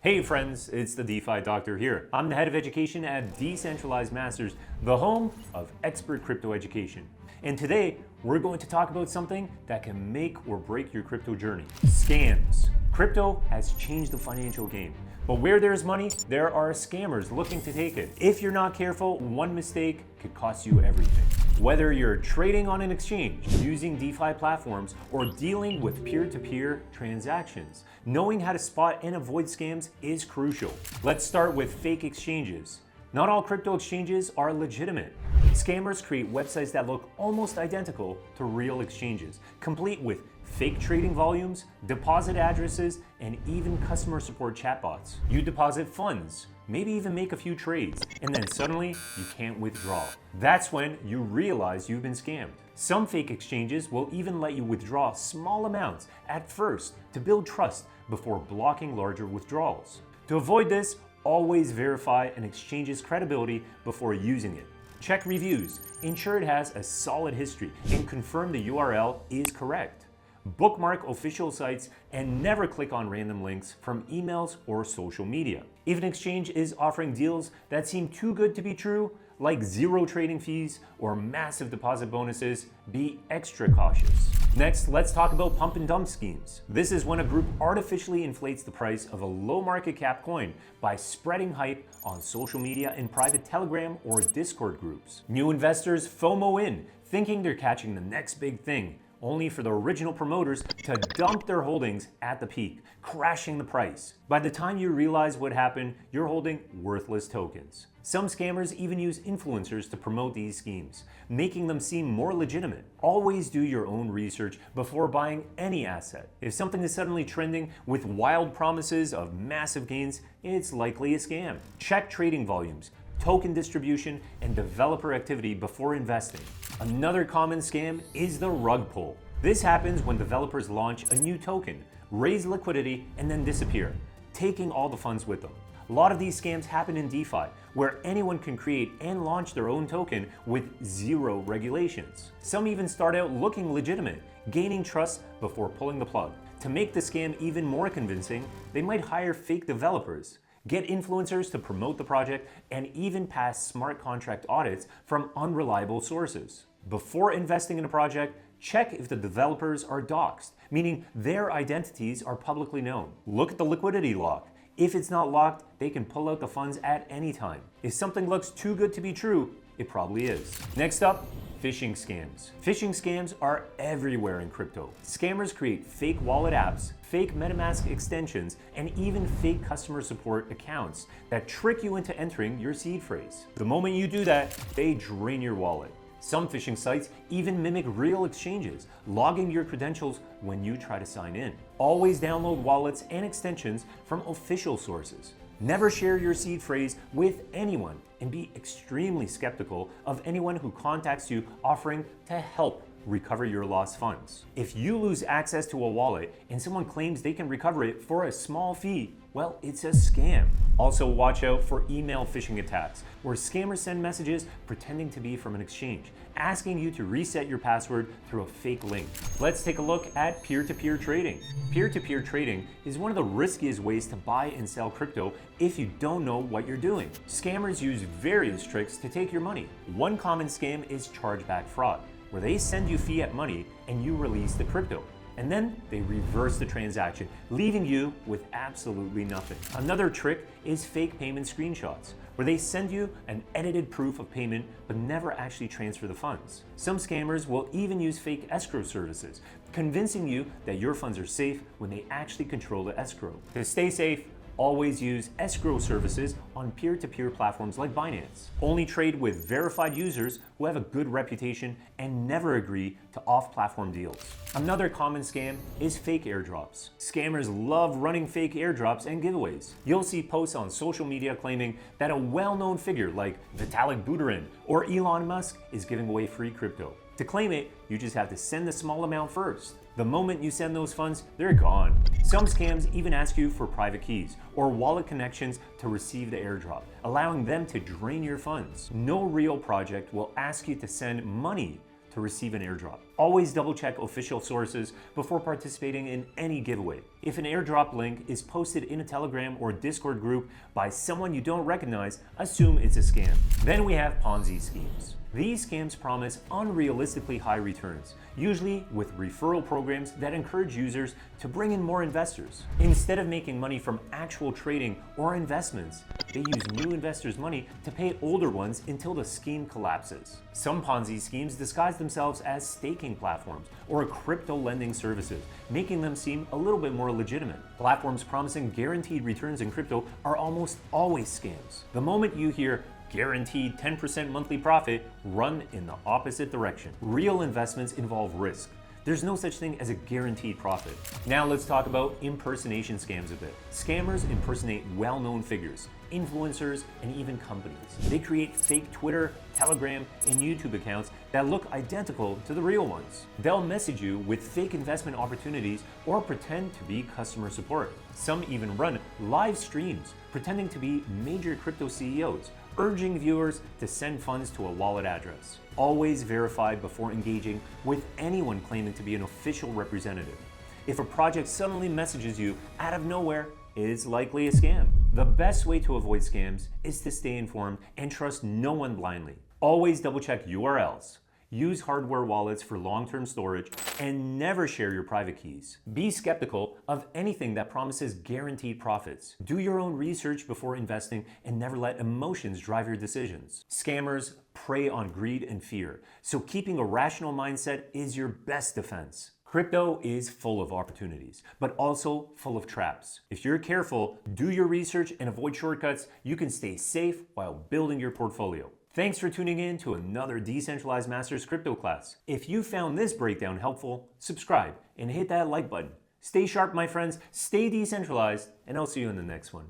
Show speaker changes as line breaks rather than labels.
Hey friends, it's the DeFi Doctor here. I'm the head of education at Decentralized Masters, the home of expert crypto education. And today, we're going to talk about something that can make or break your crypto journey: scams. Crypto has changed the financial game, but where there's money, there are scammers looking to take it. If you're not careful, one mistake could cost you everything. Whether you're trading on an exchange, using DeFi platforms, or dealing with peer-to-peer transactions, knowing how to spot and avoid scams is crucial. Let's start with fake exchanges. Not all crypto exchanges are legitimate. Scammers create websites that look almost identical to real exchanges, complete with fake trading volumes, deposit addresses, and even customer support chatbots. You deposit funds, maybe even make a few trades, and then suddenly you can't withdraw. That's when you realize you've been scammed. Some fake exchanges will even let you withdraw small amounts at first to build trust before blocking larger withdrawals. To avoid this, always verify an exchange's credibility before using it. Check reviews, ensure it has a solid history, and confirm the URL is correct. Bookmark official sites and never click on random links from emails or social media. If an exchange is offering deals that seem too good to be true, like zero trading fees or massive deposit bonuses, be extra cautious. Next, let's talk about pump and dump schemes. This is when a group artificially inflates the price of a low market cap coin by spreading hype on social media in private Telegram or Discord groups. New investors FOMO in, thinking they're catching the next big thing, only for the original promoters to dump their holdings at the peak, crashing the price. By the time you realize what happened, you're holding worthless tokens. Some scammers even use influencers to promote these schemes, making them seem more legitimate. Always do your own research before buying any asset. If something is suddenly trending with wild promises of massive gains, it's likely a scam. Check trading volumes, token distribution, and developer activity before investing. Another common scam is the rug pull. This happens when developers launch a new token, raise liquidity, and then disappear, taking all the funds with them. A lot of these scams happen in DeFi, where anyone can create and launch their own token with zero regulations. Some even start out looking legitimate, gaining trust before pulling the plug. To make the scam even more convincing, they might hire fake developers, get influencers to promote the project, and even pass smart contract audits from unreliable sources. Before investing in a project, check if the developers are doxed, meaning their identities are publicly known. Look at the liquidity lock. If it's not locked, they can pull out the funds at any time. If something looks too good to be true, it probably is. Next up, phishing scams. Phishing scams are everywhere in crypto. Scammers create fake wallet apps, fake MetaMask extensions, and even fake customer support accounts that trick you into entering your seed phrase. The moment you do that, they drain your wallet. Some phishing sites even mimic real exchanges, logging your credentials when you try to sign in. Always download wallets and extensions from official sources. Never share your seed phrase with anyone, and be extremely skeptical of anyone who contacts you offering to help recover your lost funds. If you lose access to a wallet and someone claims they can recover it for a small fee, well, it's a scam. Also, watch out for email phishing attacks, where scammers send messages pretending to be from an exchange, asking you to reset your password through a fake link. Let's take a look at peer-to-peer trading. Peer-to-peer trading is one of the riskiest ways to buy and sell crypto if you don't know what you're doing. Scammers use various tricks to take your money. One common scam is chargeback fraud, where they send you fiat money and you release the crypto, and then they reverse the transaction, leaving you with absolutely nothing. Another trick is fake payment screenshots, where they send you an edited proof of payment but never actually transfer the funds. Some scammers will even use fake escrow services, convincing you that your funds are safe when they actually control the escrow. To stay safe, always use escrow services on peer-to-peer platforms like Binance. Only trade with verified users who have a good reputation, and never agree to off-platform deals. Another common scam is fake airdrops. Scammers love running fake airdrops and giveaways. You'll see posts on social media claiming that a well-known figure like Vitalik Buterin or Elon Musk is giving away free crypto. To claim it, you just have to send a small amount first. The moment you send those funds, they're gone. Some scams even ask you for private keys or wallet connections to receive the airdrop, allowing them to drain your funds. No real project will ask you to send money to receive an airdrop. Always double check official sources before participating in any giveaway. If an airdrop link is posted in a Telegram or Discord group by someone you don't recognize, assume it's a scam. Then we have Ponzi schemes. These scams promise unrealistically high returns, usually with referral programs that encourage users to bring in more investors. Instead of making money from actual trading or investments, they use new investors' money to pay older ones until the scheme collapses. Some Ponzi schemes disguise themselves as staking platforms or crypto lending services, making them seem a little bit more legitimate. Platforms promising guaranteed returns in crypto are almost always scams. The moment you hear guaranteed 10% monthly profit, run in the opposite direction. Real investments involve risk. There's no such thing as a guaranteed profit. Now let's talk about impersonation scams a bit. Scammers impersonate well-known figures, influencers, and even companies. They create fake Twitter, Telegram, and YouTube accounts that look identical to the real ones. They'll message you with fake investment opportunities or pretend to be customer support. Some even run live streams pretending to be major crypto CEOs, urging viewers to send funds to a wallet address. Always verify before engaging with anyone claiming to be an official representative. If a project suddenly messages you out of nowhere, it's likely a scam. The best way to avoid scams is to stay informed and trust no one blindly. Always double check URLs. Use hardware wallets for long-term storage, and never share your private keys. Be skeptical of anything that promises guaranteed profits. Do your own research before investing and never let emotions drive your decisions. Scammers prey on greed and fear, so keeping a rational mindset is your best defense. Crypto is full of opportunities, but also full of traps. If you're careful, do your research, and avoid shortcuts, you can stay safe while building your portfolio. Thanks for tuning in to another Decentralized Masters crypto class. If you found this breakdown helpful, subscribe and hit that like button. Stay sharp, my friends, stay decentralized, and I'll see you in the next one.